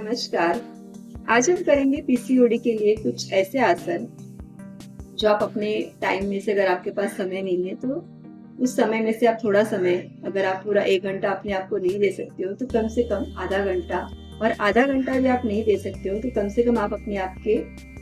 नमस्कार। आज हम करेंगे पीसीओडी के लिए कुछ ऐसे आसन जो आप अपने टाइम में से, अगर आपके पास समय नहीं है तो उस समय में से आप थोड़ा समय, अगर आप पूरा 1 घंटा अपने आप को नहीं दे सकते हो तो कम से कम आधा घंटा, और आधा घंटा भी आप नहीं दे सकते हो तो कम से कम आप अपने आप के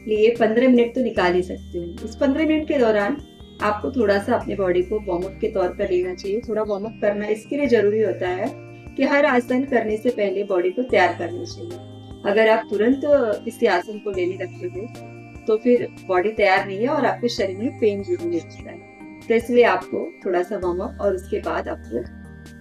लिए 15 मिनट तो निकाल ही सकते हो। इस 15 मिनट के दौरान आपको थोड़ा सा अपने बॉडी को वार्म अप के तौर पर लेना चाहिए। थोड़ा वार्म अप करना इसके लिए जरूरी होता है कि हर आसन करने से पहले बॉडी को तैयार करना चाहिए। अगर आप तुरंत किसी आसन को लेने लगते हो तो फिर बॉडी तैयार नहीं है और आपके शरीर में पेन भी होने लगता है। तो इसलिए आपको थोड़ा सा वार्म अप और उसके बाद आपको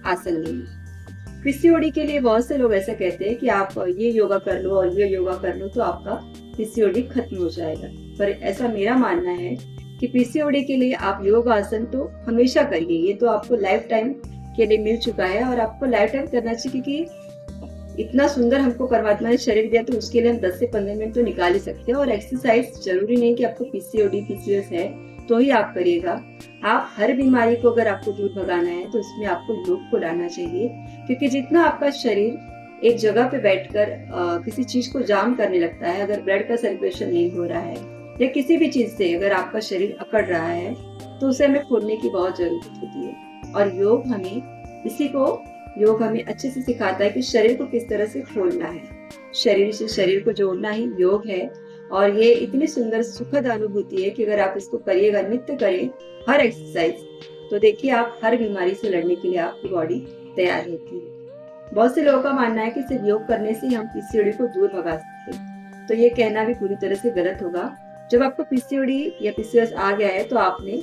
आसन लेना। पीसीओडी के लिए बहुत से लोग ऐसा कहते हैं कि आप ये योगा कर लो और ये योगा कर लो तो आपका पीसीओडी खत्म हो जाएगा, पर ऐसा मेरा मानना है कि पीसीओडी के लिए आप योग आसन तो हमेशा करिए। ये तो आपको लाइफ टाइम के लिए मिल चुका है और आपको लाइफ टाइम करना चाहिए, क्योंकि इतना सुंदर हमको परमात्मा ने शरीर दिया तो उसके लिए हम 10 से 15 मिनट तो निकाल ही सकते हैं। और एक्सरसाइज जरूरी नहीं कि आपको पीसीओडी पीसीओएस है तो ही आप करिएगा। आप हर बीमारी को अगर आपको दूर भगाना है तो उसमें आपको योग को लाना चाहिए, क्योंकि जितना आपका शरीर एक जगह पे बैठकर किसी चीज को जाम करने लगता है, अगर ब्लड का सर्कुलेशन नहीं हो रहा है या किसी भी चीज से अगर आपका शरीर अकड़ रहा है तो उसे हमें खोलने की बहुत जरूरत होती है। और योग हमें अच्छे से सिखाता है कि शरीर को किस तरह से खोलना है, शरीर से शरीर को जोड़ना ही योग है। और ये इतनी सुंदर सुखद अनुभूति है कि अगर आप इसको करिएगा, नित्य करें हर एक्सरसाइज, तो देखिए आप हर बीमारी से लड़ने के लिए आपकी बॉडी तैयार रहती है। बहुत से लोगों का मानना है कि सिर्फ योग करने से हम पीसीओडी को दूर भगा सकते हैं, तो ये कहना भी पूरी तरह से गलत होगा। जब आपको पीसीओडी या पीसीओएस आ गया है तो आपने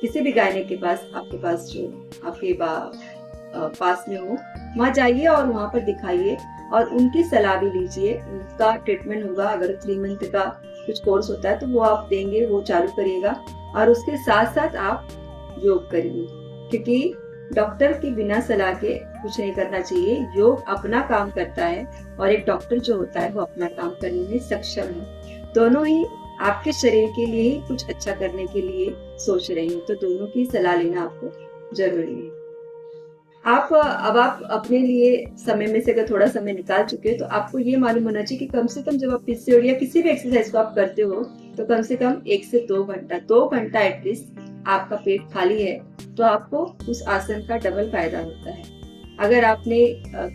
किसी भी गायनिक के पास, आपके पास जो आपके पास में हो, वहाँ जाइए और वहाँ पर दिखाइए और उनकी सलाह भी लीजिए। उनका ट्रीटमेंट होगा, अगर 3 मंथ का कुछ कोर्स होता है तो वो आप देंगे, वो चालू करिएगा। और उसके साथ साथ आप योग करिए, क्योंकि डॉक्टर के बिना सलाह के कुछ नहीं करना चाहिए। योग अपना काम करता है और एक डॉक्टर जो होता है वो अपना काम करने में सक्षम है। दोनों ही आपके शरीर के लिए ही कुछ अच्छा करने के लिए सोच रहे हैं, तो दोनों की सलाह लेना आपको जरूरी है। आप अपने लिए समय में से अगर थोड़ा समय निकाल चुके हैं तो आपको ये मालूम होना चाहिए कि कम से कम जब आप पीसीओडी या किसी भी एक्सरसाइज को आप करते हो तो कम से कम 1 से 2 घंटा एटलीस्ट आपका पेट खाली है तो आपको उस आसन का डबल फायदा होता है। अगर आपने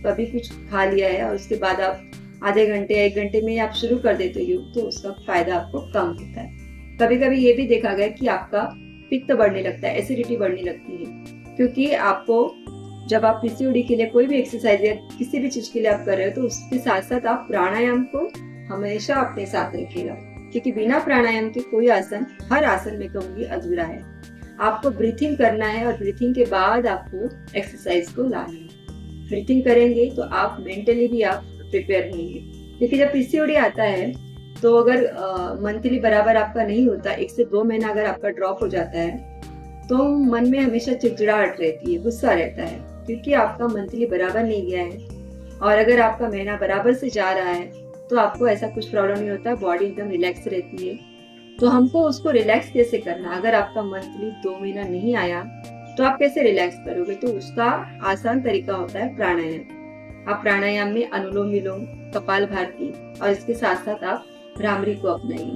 कभी कुछ खा लिया है और उसके बाद आप आधे घंटे या 1 घंटे में आप शुरू कर देते हो योग, तो उसका फायदा आपको कम होता है। कभी कभी ये भी देखा गया कि आपका पित्त बढ़ने लगता है, एसिडिटी बढ़ने लगती है, क्योंकि आपको जब आप पीसीओडी के लिए कोई भी एक्सरसाइज या किसी भी चीज के लिए आप कर रहे हो तो उसके साथ साथ आप प्राणायाम को हमेशा अपने साथ रखिएगा, क्योंकि बिना प्राणायाम के कोई आसन, हर आसन में कहूंगी, अधूरा है। आपको ब्रीथिंग करना है और ब्रीथिंग के बाद आपको एक्सरसाइज को लाना है। ब्रीथिंग करेंगे तो आप मेंटली भी आप प्रिपेयर रहेंगे, क्योंकि जब पीसीओडी आता है तो अगर मंथली बराबर आपका नहीं होता, 1 से 2 महीना अगर आपका ड्रॉप हो जाता है तो मन में हमेशा चिड़चिड़ाहट रहती है, गुस्सा रहता है, क्योंकि आपका मंथली बराबर नहीं गया है। और अगर आपका महीना बराबर से जा रहा है तो आपको ऐसा कुछ प्रॉब्लम नहीं होता, बॉडी एकदम रिलैक्स रहती है। तो हमको उसको रिलैक्स कैसे करना, अगर आपका मंथली 2 महीना नहीं आया तो आप कैसे रिलैक्स करोगे, तो उसका आसान तरीका होता है प्राणायाम। आप प्राणायाम में अनुलोम विलोम, कपालभाति और इसके साथ साथ आप भ्रामरी को अपनाइए।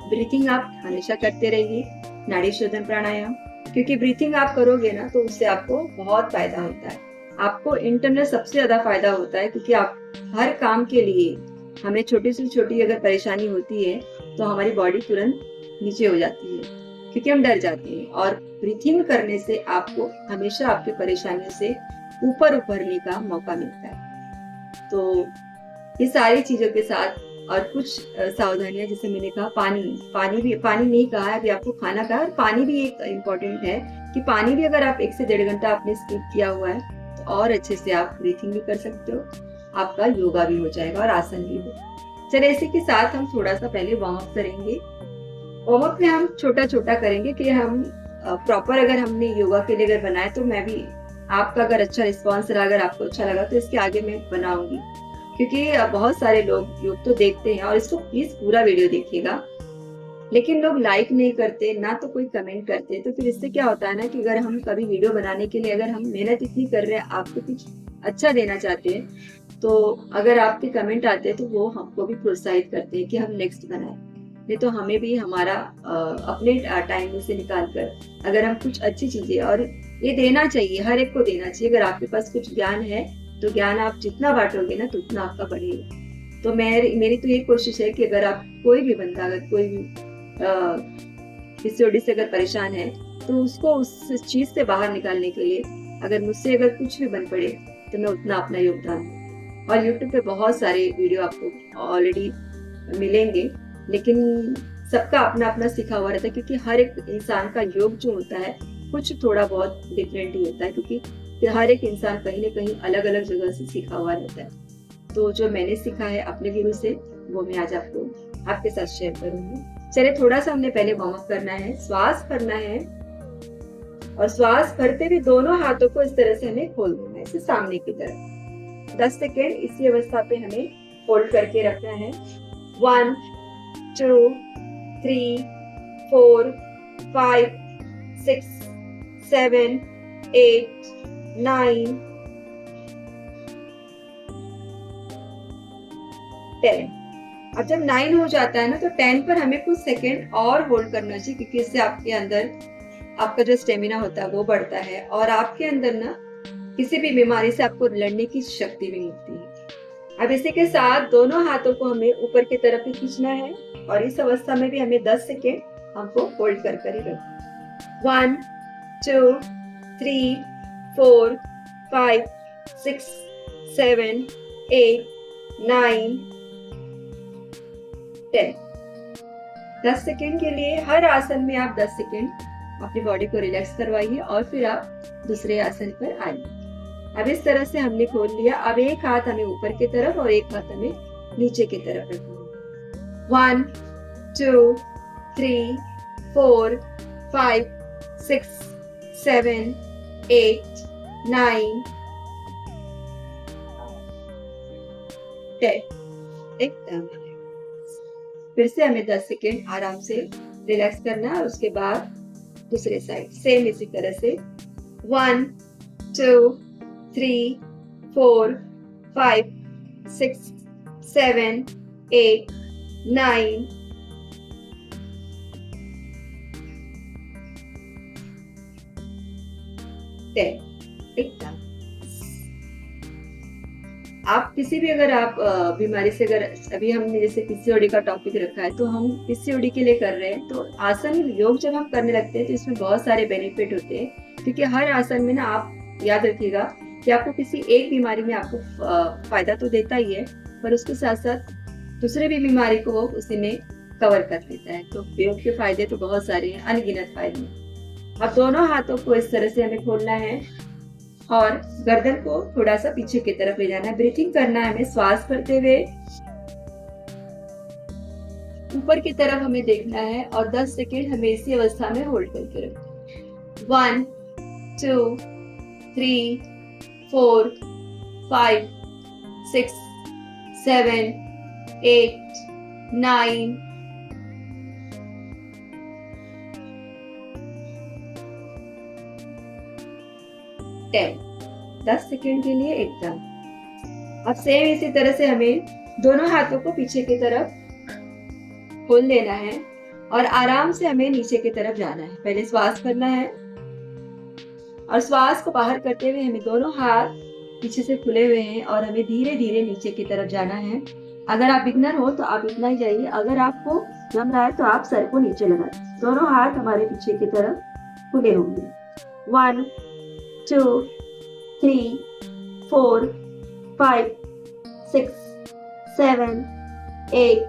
ब्रीथिंग आप हमेशा करते रहिए, नाड़ी शोधन प्राणायाम, क्योंकि ब्रीथिंग आप करोगे ना तो उससे आपको बहुत फायदा होता है। आपको इंटरनल सबसे ज्यादा फायदा होता है, क्योंकि आप हर काम के लिए, हमें छोटी से छोटी अगर परेशानी होती है तो हमारी बॉडी तुरंत नीचे हो जाती है, क्योंकि हम डर जाते हैं। और ब्रीथिंग करने से आपको हमेशा आपके परेशानियों से ऊपर उभरने का मौका मिलता है। तो ये सारी चीजों के साथ और कुछ सावधानियां, जैसे मैंने कहा पानी नहीं कहा है, अभी आपको खाना कहा, और पानी भी एक इम्पोर्टेंट है कि पानी भी अगर आप 1 से 1.5 घंटा आपने स्किप किया हुआ है तो और अच्छे से आप ब्रीथिंग भी कर सकते हो, आपका योगा भी हो जाएगा और आसन भी हो। चलिए इसी के साथ हम थोड़ा सा पहले वार्म अप करेंगे। वार्म अप में हम छोटा छोटा करेंगे कि हम प्रॉपर, अगर हमने योगा के लिए अगर बनाए तो मैं भी, आपका अगर अच्छा रिस्पॉन्स रहा, अगर आपको अच्छा लगा तो इसके आगे मैं बनाऊंगी, क्योंकि बहुत सारे लोग योग तो देखते हैं और इसको प्लीज पूरा वीडियो देखिएगा, लेकिन लोग लाइक नहीं करते, ना तो कोई कमेंट करते। तो फिर इससे क्या होता है ना कि अगर हम कभी वीडियो बनाने के लिए, अगर हम मेहनत इतनी कर रहे हैं, आपको कुछ अच्छा देना चाहते हैं, तो अगर आपके कमेंट आते हैं तो वो हमको भी प्रोत्साहित करते हैं कि हम नेक्स्ट बनाएं। नहीं तो हमें भी हमारा अपने टाइम में से निकाल कर अगर हम कुछ अच्छी चीजें, और ये देना चाहिए, हर एक को देना चाहिए। अगर आपके पास कुछ ज्ञान है तो ज्ञान आप जितना बांटोगे ना तो उतना आपका बढ़ेगा। तो मेरी तो ये कोशिश है कि अगर आप कोई भी बंदा, अगर कोई भी पीसीओडी से अगर परेशान है तो उसको उस चीज से बाहर निकालने के लिए अगर मुझसे अगर कुछ भी बन पड़े तो मैं उतना अपना योगदान दूं। और यूट्यूब पे बहुत सारे वीडियो आपको ऑलरेडी मिलेंगे, लेकिन सबका अपना अपना सीखा हुआ रहता है, क्योंकि हर एक इंसान का योग जो होता है कुछ थोड़ा बहुत डिफरेंट ही होता है, क्योंकि हर एक इंसान कहीं ना कहीं अलग अलग जगह से सीखा हुआ रहता है। तो जो मैंने सीखा है अपने गुरु से वो मैं आज आपके साथ शेयर करूंगी। चलिए, थोड़ा सा हमने पहले वार्म अप करना है, श्वास करना है, और श्वास भरते हुए दोनों हाथों को इस तरह से हमें खोल देना है, इसे सामने की तरफ। 10 सेकेंड इसी अवस्था पे हमें होल्ड करके रखना है। 1 2 3 4 5 6 7 8 9 10। अब जब 9 हो जाता है ना तो 10 पर हमें कुछ सेकेंड और होल्ड करना चाहिए, क्योंकि इससे आपके अंदर आपका जो स्टेमिना होता है वो बढ़ता है, और आपके अंदर ना किसी भी बीमारी से आपको लड़ने की शक्ति भी मिलती है। अब इसी के साथ दोनों हाथों को हमें ऊपर की तरफ ही खींचना है, और इस अवस्था में भी हमें 10 सेकेंड हमको होल्ड कर ही रखना। 1 2 3 4 5 6 7 8 9 10। 10 सेकेंड के लिए हर आसन में आप 10 सेकेंड अपनी बॉडी को रिलैक्स करवाइए, और फिर आप दूसरे आसन पर आइए। अब इस तरह से हमने खोल लिया। अब एक हाथ हमें ऊपर की तरफ और एक हाथ हमें नीचे की तरफ रखना है। 1 2 3 4 5 6 7 8 9 10। एकदम फिर से हमें 10 सेकेंड आराम से रिलैक्स करना है, और उसके बाद दूसरे साइड सेम इसी तरह से 1 2 3 4 5 6 7 8 9 10। एकदम आप किसी भी अगर आप बीमारी से, अगर अभी हमने जैसे पीसीओडी का टॉपिक रखा है तो हम पीसीओडी के लिए कर रहे हैं, तो आसन योग जब हम करने लगते हैं तो इसमें बहुत सारे बेनिफिट होते हैं, क्योंकि हर आसन में ना आप याद रखिएगा कि आपको किसी एक बीमारी में आपको फायदा तो देता ही है, पर उसके साथ साथ दूसरे भी बीमारी को वो उसी में कवर कर लेता है। तो योग के फायदे तो बहुत सारे हैं, अनगिनत फायदे। अब दोनों हाथों को इस तरह से हमें खोलना है और गर्दन को थोड़ा सा पीछे की तरफ ले जाना है। ब्रीथिंग करना है हमें, श्वास भरते हुए ऊपर की तरफ हमें देखना है, और 10 सेकेंड हमें इसी अवस्था में होल्ड करके रखना है। 1 2 3 4 5 6 7 8 9 10। 10 सेकेंड के लिए एकदम। अब सेम इसी तरह से हमें दोनों हाथों को पीछे की तरफ खोल लेना है, और आराम से हमें नीचे की तरफ जाना है। पहले श्वास करना है, और श्वास को बाहर करते हुए हमें दोनों हाथ पीछे से खुले हुए हैं, और हमें धीरे धीरे नीचे की तरफ जाना है। अगर आप बिगनर हो तो आप इतना ही जाइए, अगर आपको जम रहा है तो आप सर को नीचे लगाएं। दोनों हाथ हमारे पीछे की तरफ खुले होंगे। 1 2 3 4 5 6 7 8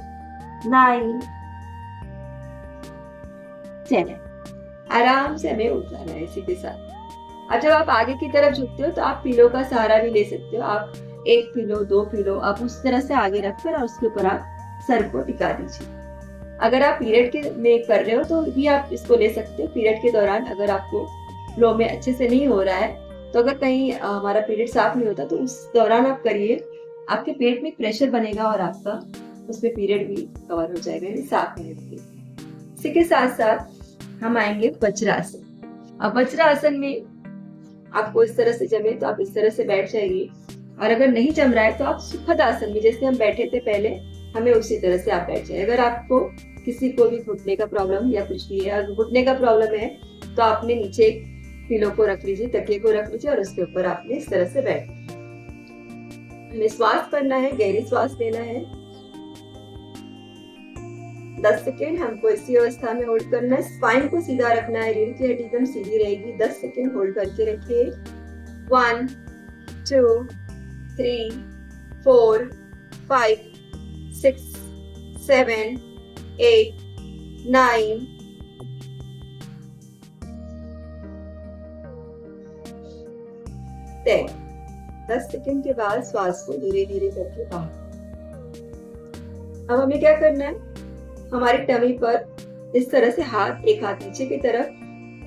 9 10। आराम से हमें उठाना है इसी के साथ। अब जब आप आगे की तरफ झुकते हो तो आप पिलो का सहारा भी ले सकते हो। आप 1 पिलो 2 पिलो आप उस तरह से आगे रखकर और उसके ऊपर आप सर को टिका दीजिए। अगर आप पीरियड के में कर रहे हो तो भी आप इसको ले सकते हो। पीरियड के दौरान अगर आपको फ्लो में अच्छे से नहीं हो रहा है, तो अगर कहीं हमारा पीरियड साफ नहीं होता तो उस दौरान आप करिए, आपके पेट में प्रेशर बनेगा और आपका उसमें पीरियड भी कवर हो जाएगा, यानी साफ नहीं होगी। इसी के साथ साथ हम आएंगे वज्रासन। अब वज्रासन में आपको इस तरह से जमे तो आप इस तरह से बैठ जाइए, और अगर नहीं जम रहा है तो आप सुखद आसन में जैसे हम बैठे थे पहले, हमें उसी तरह से आप बैठ जाए। अगर आपको किसी को भी घुटने का प्रॉब्लम या कुछ भी है, अगर घुटने का प्रॉब्लम है तो आपने नीचे एक पिलो को रख लीजिए, तकिए को रख लीजिए और उसके ऊपर आपने इस तरह से बैठ, हमें श्वास करना है, गहरी श्वास लेना है। 10 सेकेंड हमको इसी अवस्था में होल्ड करना है। स्पाइन को सीधा रखना है, रीढ़ की हड्डी एकदम सीधी रहेगी। 10 सेकेंड होल्ड करके रखिए। 1 2 3 4 5 6 7 8 9 10। 10 सेकेंड के बाद श्वास को धीरे धीरे करके बाहर। अब हमें क्या करना है, हमारी टमी पर इस तरह से हाथ, एक हाथ नीचे की तरफ,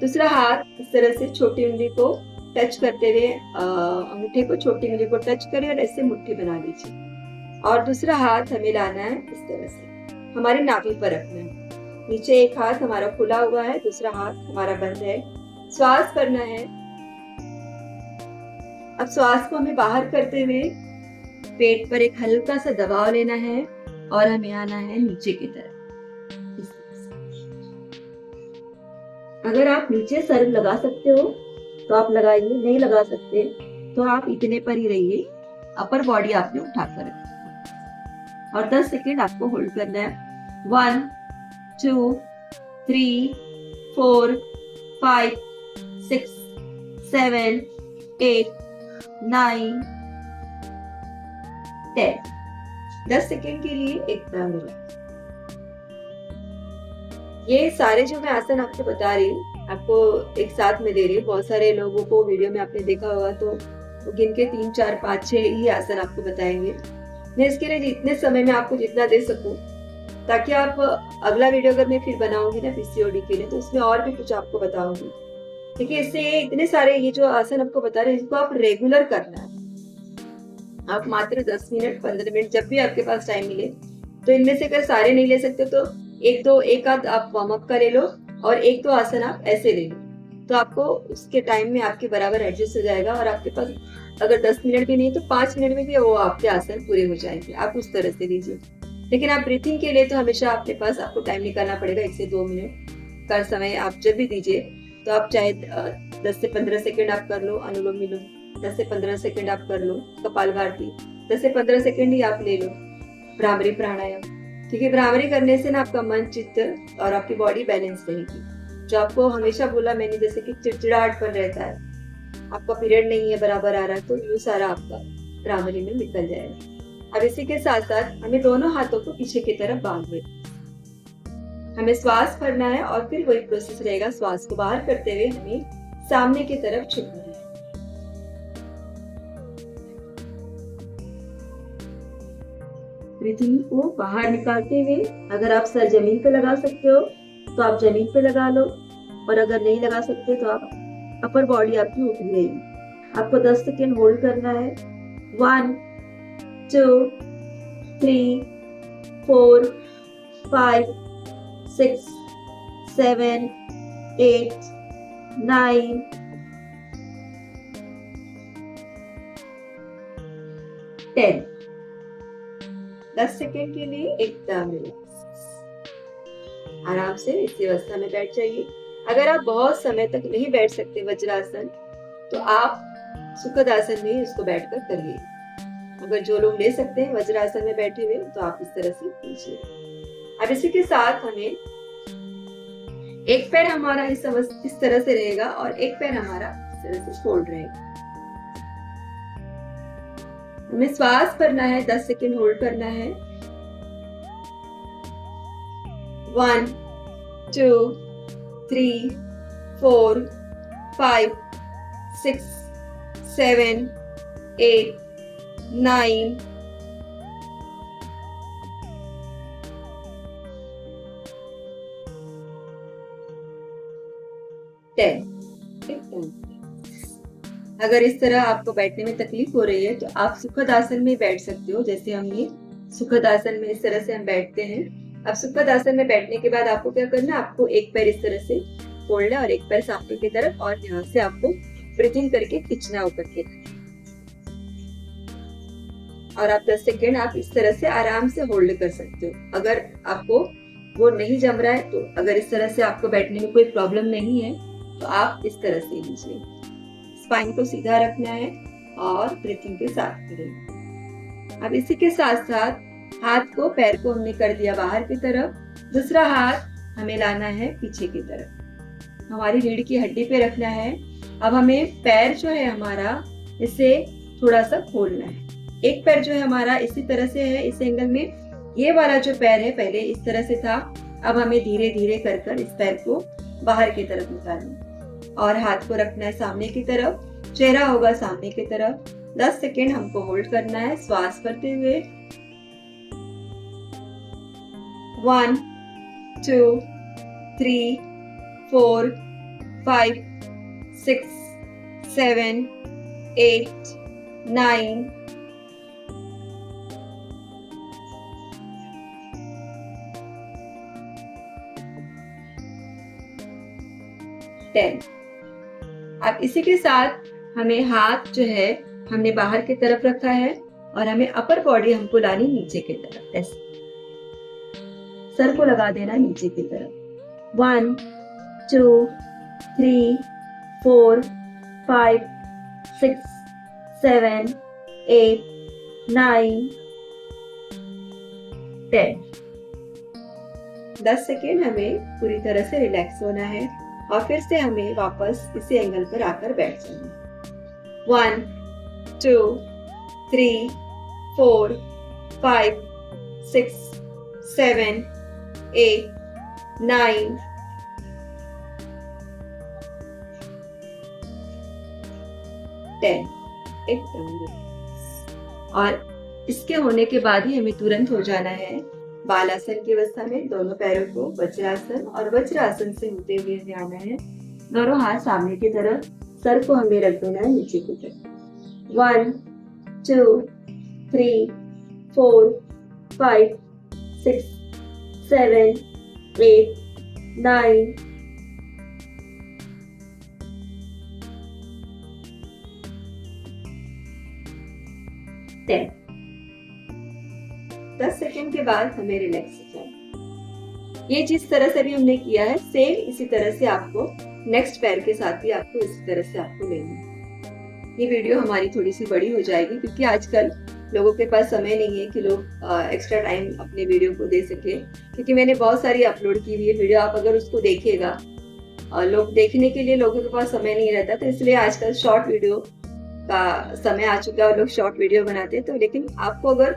दूसरा हाथ इस तरह से छोटी उंगली को टच करते हुए अंगूठे को छोटी उंगली को टच करें और ऐसे मुट्ठी बना लीजिए। और दूसरा हाथ हमें लाना है इस तरह से हमारी नाभि पर रखना है। नीचे एक हाथ हमारा खुला हुआ है, दूसरा हाथ हमारा बंद है। श्वास करना है। अब श्वास को हमें बाहर करते हुए पेट पर एक हल्का सा दबाव लेना है और हमें आना है नीचे की तरफ। अगर आप नीचे सर लगा सकते हो तो आप लगाइए, नहीं लगा सकते तो आप इतने पर ही रहिए। अपर बॉडी आपने उठाकर रखी और 10 सेकेंड आपको होल्ड करना है। 1 2 3 4 5 6 7 8 9 10। 10 सेकेंड के लिए एकदम रिलैक्स। ये सारे जो मैं आसन आपको बता रही हूँ, आपको एक साथ में दे रही हूँ। बहुत सारे लोगों को वीडियो में आपने देखा होगा तो गिन के 3 4 5 6 ही आसन आपको बताएंगे। मैं इसके लिए इतने समय में आपको जितना दे सकूं, ताकि आप अगला वीडियो अगर मैं फिर बनाऊंगी ना पीसीओडी के लिए तो उसमें और भी कुछ आपको बताऊंगी। देखिए इससे इतने सारे ये जो आसन आपको बता रहे हैं, इसको आप रेगुलर करना है। आप मात्र 10 मिनट 15 मिनट जब भी आपके पास टाइम मिले, तो इनमें से अगर सारे नहीं ले सकते तो एक आध आप वार्म अप का ले लो और 1-2 आसन आप ऐसे ले लो, तो आपको उसके टाइम में आपके बराबर एडजस्ट हो जाएगा। और आपके पास अगर 10 मिनट भी नहीं तो 5 मिनट में भी वो आपके आसन पूरे हो जाएंगे। आप उस तरह से लीजिए। लेकिन आप ब्रीथिंग के लिए तो हमेशा आपके पास आपको टाइम निकालना पड़ेगा। 1 से 2 मिनट का समय आप जब भी दीजिए, तो आप चाहे 10 से 15 सेकेंड आप कर लो अनुलोम विलोम, 10 से 15 सेकेंड आप कर लो कपालभाति, 10 से 15 सेकेंड ही आप ले लो भ्रामरी प्राणायाम। ठीक है, भ्रामरी करने से ना आपका मन, चित्त और आपकी बॉडी बैलेंस रहेगी। जो आपको हमेशा बोला मैंने, जैसे कि चिड़चिड़ाहटपन रहता है, आपका पीरियड नहीं है बराबर आ रहा है, तो ये सारा आपका भ्रामरी में निकल जाएगा। अब इसी के साथ साथ हमें दोनों हाथों को पीछे की तरफ बांधे, हमें श्वास भरना है और फिर वही प्रोसेस रहेगा। श्वास को बाहर करते हुए हमें सामने की तरफ झुकना है। ब्रीथिंग को बाहर निकालते हुए, अगर आप सर जमीन पे लगा सकते हो तो आप जमीन पे लगा लो, और अगर नहीं लगा सकते तो आप अपर बॉडी आपकी उठ गई। आपको 10 सेकेंड होल्ड करना है। 1 2 3 4 5 6 7 8 9 10। 10 सेकेंड के लिए एकदम रिलैक्स, आराम से इसी अवस्था में बैठ जाइए। अगर आप बहुत समय तक नहीं बैठ सकते वज्रासन, तो आप सुखद आसन में उसको बैठकर करिए। अगर जो लोग ले सकते हैं वज्रासन में बैठे हुए, तो आप इस तरह से कीजिए। अब इसी के साथ हमें एक पैर हमारा इस तरह से रहेगा और एक पैर हमारा इस तरह से फोल्ड रहेगा। हमें श्वास करना है, 10 सेकेंड होल्ड करना है। 1 2 3 4 5 6 7 8 9 10। अगर इस तरह आपको बैठने में तकलीफ हो रही है तो आप सुखद आसन में बैठ सकते हो। जैसे हम ये सुखद आसन में इस तरह से हम बैठते हैं। अब सुखद आसन में बैठने के बाद आपको क्या करना है, आपको एक पैर इस तरह से फोल्डना और एक पैर सामने की तरफ, और यहाँ से आपको ब्रीथिंग करके खींचना ऊपर की तरफ। और आप 10 सेकेंड आप इस तरह से आराम से होल्ड कर सकते हो। अगर आपको वो नहीं जम रहा है, तो अगर इस तरह से आपको बैठने में कोई प्रॉब्लम नहीं है, तो आप इस तरह से लीजिए। स्पाइन को सीधा रखना है और ब्रीथिंग के साथ करें। अब इसी के साथ साथ हाथ को, पैर को हमने कर दिया बाहर की तरफ, दूसरा हाथ हमें लाना है पीछे की तरफ, हमारी रीढ़ की हड्डी पे रखना है। अब हमें पैर जो है हमारा, इसे थोड़ा सा खोलना है। एक पैर जो है हमारा इसी तरह से है, इस एंगल में। ये वाला जो पैर है पहले इस तरह से था, अब हमें धीरे धीरे कर कर इस पैर को बाहर की तरफ निकालना और हाथ को रखना है सामने की तरफ, चेहरा होगा सामने की तरफ। 10 सेकेंड हमको होल्ड करना है श्वास करते हुए। 1 2 3 4 5 6 7 8 9 10। अब इसी के साथ हमें हाथ जो है हमने बाहर की तरफ रखा है और हमें अपर बॉडी हमको लानी नीचे की तरफ, ऐसे सर को लगा देना नीचे की तरफ। 1 2 3 4 5 6 7 8 9 10। 10 सेकेंड हमें पूरी तरह से रिलैक्स होना है और फिर से हमें वापस इसी एंगल पर आकर बैठ जाना है। 1 2 3 4 5 6 7 8 9 10। एकदम। और इसके होने के बाद ही हमें तुरंत हो जाना है बालासन की अवस्था में। दोनों पैरों को वज्रासन और वज्रासन से होते हुए हमें आना है। दोनों हाथ सामने की तरफ, सर को हमें रख देना है नीचे की तरफ। 1 2 3 4 5 6 7 8 9 10। 10 सेकेंड के बाद हमें रिलैक्स हो जाए। ये जिस तरह से भी हमने किया है, सेम इसी तरह से आपको नेक्स्ट पैर के साथ भी आपको इसी तरह से आपको लेना है। ये वीडियो हमारी थोड़ी सी बड़ी हो जाएगी क्योंकि आजकल लोगों के पास समय नहीं है कि लोग एक्स्ट्रा टाइम अपने वीडियो को दे सके, क्योंकि मैंने बहुत सारी अपलोड की हुई है वीडियो। आप अगर उसको देखेगा, लोग देखने के लिए लोगों के पास समय नहीं रहता, तो इसलिए आजकल शॉर्ट वीडियो का समय आ चुका है और लोग शॉर्ट वीडियो बनाते हैं। तो लेकिन आपको अगर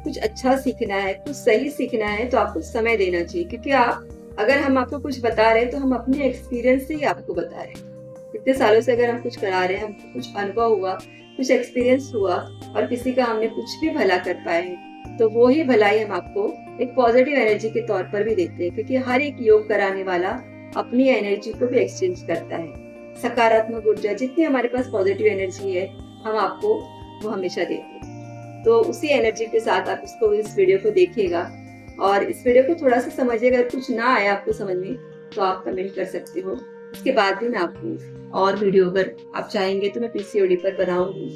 कुछ अच्छा सीखना है, कुछ सही सीखना है, तो आपको समय देना चाहिए, क्योंकि अगर हम आपको कुछ बता रहे हैं तो हम अपने एक्सपीरियंस से ही आपको बता रहे हैं। इतने सालों से अगर हम कुछ करा रहे हैं, हमको कुछ अनुभव हुआ, कुछ एक्सपीरियंस हुआ और किसी का हमने कुछ भी भला कर पाए हैं, तो वो ही भलाई हम आपको एक पॉजिटिव एनर्जी के तौर पर भी देते हैं, क्योंकि हर एक योग कराने वाला अपनी एनर्जी को भी एक्सचेंज करता है। सकारात्मक ऊर्जा, जितनी हमारे पास पॉजिटिव एनर्जी है, हम आपको वो हमेशा देते हैं। तो उसी एनर्जी के साथ आप इसको, इस वीडियो को देखिएगा और इस वीडियो को थोड़ा सा समझिए। अगर कुछ ना आया आपको समझ में तो आप कमेंट कर सकते हो। उसके बाद भी मैं आपको और वीडियो, अगर आप चाहेंगे तो मैं पीसीओडी पर बनाऊंगी।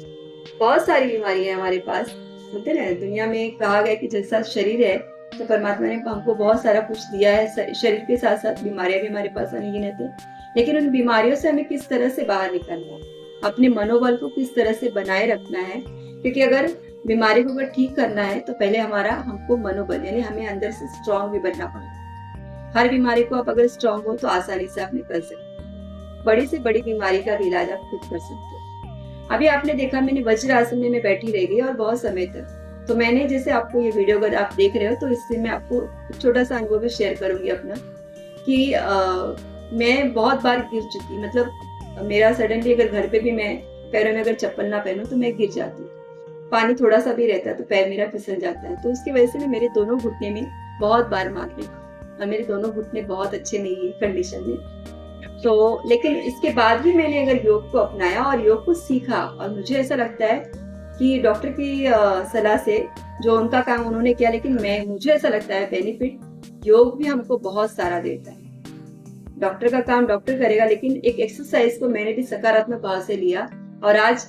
बहुत सारी बीमारियां हमारे पास होते ना, दुनिया में कहा गया कि जैसा शरीर है तो परमात्मा ने हमको बहुत सारा कुछ दिया है। शरीर के साथ साथ बीमारियां भी हमारे पास अनगिनत है, लेकिन उन बीमारियों से हमें किस तरह से बाहर निकलना है, अपने मनोबल को किस तरह से बनाए रखना है। क्योंकि अगर बीमारी को अगर ठीक करना है तो पहले हमको मनोबल, यानी हमें अंदर से स्ट्रांग भी बनना पड़ेगा। हर बीमारी को आप अगर स्ट्रांग हो तो आसानी से आप निकल सकते हो। बड़ी से बड़ी बीमारी का भी इलाज आप खुद कर सकते हो। अभी आपने देखा, मैंने वज्रासन में मैं बैठी रह गई और बहुत समय तक। तो मैंने, जैसे आपको ये वीडियो अगर आप देख रहे हो तो इससे मैं आपको छोटा सा अनुभव शेयर करूंगी अपना, कि मैं बहुत बार गिर चुकी। मतलब मेरा सडनली अगर घर पे भी मैं पैरों में अगर चप्पल ना पहनूं तो मैं गिर जाती। पानी थोड़ा सा भी रहता है तो पैर मेरा फिसल जाता है। तो उसकी वजह से ना मेरे दोनों घुटने में बहुत बार मार गई और मेरे दोनों घुटने बहुत अच्छे नहीं है कंडीशन में। तो लेकिन इसके बाद भी मैंने अगर योग को अपनाया और योग को सीखा, और मुझे ऐसा लगता है कि डॉक्टर की सलाह से जो उनका काम उन्होंने किया, लेकिन मुझे ऐसा लगता है बेनिफिट योग भी हमको बहुत सारा देता है। डॉक्टर का काम डॉक्टर करेगा, लेकिन एक एक्सरसाइज को मैंने भी सकारात्मक भाव से लिया और आज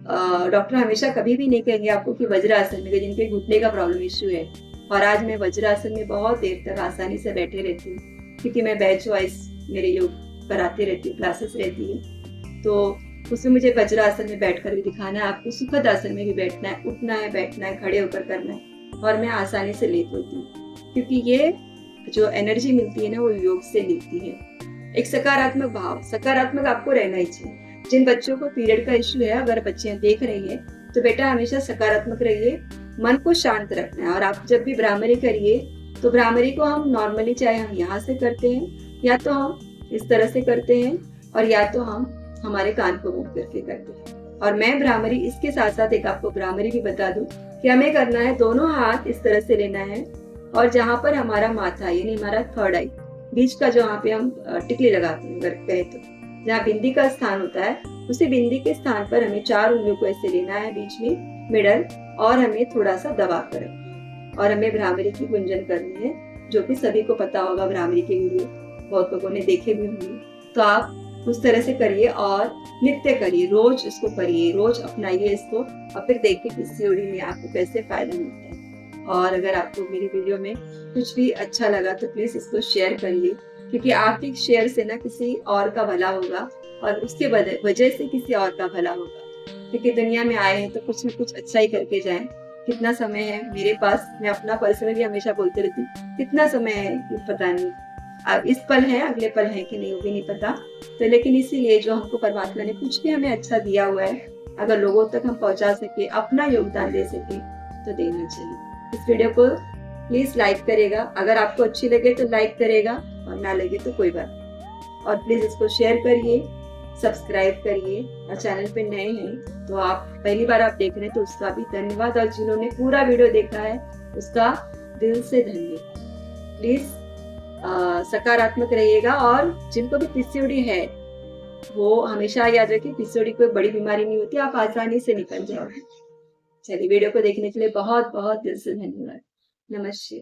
डॉक्टर हमेशा कभी भी नहीं कहेंगे आपको कि वज्रासन में, जिनके घुटने का प्रॉब्लम इश्यू है। और आज मैं वज्रासन में बहुत देर तक आसानी से बैठे रहती हूँ, क्योंकि मैं बैच वाइज मेरे योग कराती रहती हूँ, क्लासेस रहती है। तो उसमें मुझे वज्रासन में बैठकर भी दिखाना है आपको, सुखद आसन में भी बैठना है, उठना है, बैठना है, खड़े होकर करना है, और मैं आसानी से लेट होती हूँ, क्योंकि ये जो एनर्जी मिलती है ना, वो योग से मिलती है। एक सकारात्मक भाव, सकारात्मक आपको रहना ही चाहिए। जिन बच्चों को पीरियड का इश्यू है, अगर बच्चियां देख रही है, तो बेटा हमेशा सकारात्मक रहिए, मन को शांत रखना है। और आप जब भी भ्रामरी करिए, तो भ्रामरी को हम नॉर्मली, चाहे हम यहाँ से करते हैं, या तो हम इस तरह से करते हैं, और या तो हम हमारे कान को मुंह करके करते हैं। और मैं भ्रामरी, इसके साथ साथ एक आपको भ्रामरी भी बता दूं कि हमें करना है, दोनों हाथ इस तरह से लेना है, और जहां पर हमारा माथा यानी हमारा थर्ड आई, बीच का जहाँ पे हम टिकली लगाते हैं, अगर कहे तो जहाँ बिंदी का स्थान होता है, उसी बिंदी के स्थान पर हमें 4 उंगलियों को ऐसे लेना है, बीच में मिडल, और हमें थोड़ा सा दबा कर, और हमें भ्रामरी की गुंजन करनी है, जो कि सभी को पता होगा। भ्रामरी के वीडियो बहुत लोगों ने देखे भी होंगे। तो आप उस तरह से करिए और नित्य करिए, रोज इसको करिए, रोज अपनाइए इसको, और फिर देखिए किस सीढ़ी में आपको कैसे फायदा मिलता है। और अगर आपको मेरी वीडियो में कुछ भी अच्छा लगा तो प्लीज इसको शेयर करिए, क्योंकि आपके शेयर से ना किसी और का भला होगा, और उसके वजह से किसी और का भला होगा। क्योंकि दुनिया में आए हैं तो कुछ न कुछ अच्छा ही करके जाएं। कितना समय है मेरे पास, मैं अपना पर्सनली हमेशा बोलती रहती हूँ, कितना समय है ये पता नहीं, अब इस पल है, अगले पल है कि नहीं वो भी नहीं पता। तो लेकिन इसीलिए जो हमको परमात्मा ने कुछ भी हमें अच्छा दिया हुआ है, अगर लोगों तक हम पहुंचा सके, अपना योगदान दे सके, तो देना चाहिए। इस वीडियो को प्लीज लाइक करेगा, अगर आपको अच्छी लगे तो लाइक करेगा, और ना लगे तो कोई बात नहीं। और प्लीज इसको शेयर करिए, सब्सक्राइब करिए, और चैनल पे नए हैं तो आप पहली बार आप देख रहे हैं तो उसका भी धन्यवाद, और जिन्होंने पूरा वीडियो देखा है उसका दिल से धन्यवाद। प्लीज सकारात्मक रहिएगा, और जिनको भी पीसीओडी है वो हमेशा याद रखिए, पीसीओडी कोई बड़ी बीमारी नहीं होती, आप आसानी से निकल जाओगे। चलिए, वीडियो को देखने के लिए बहुत बहुत दिल से धन्यवाद। नमस्ते।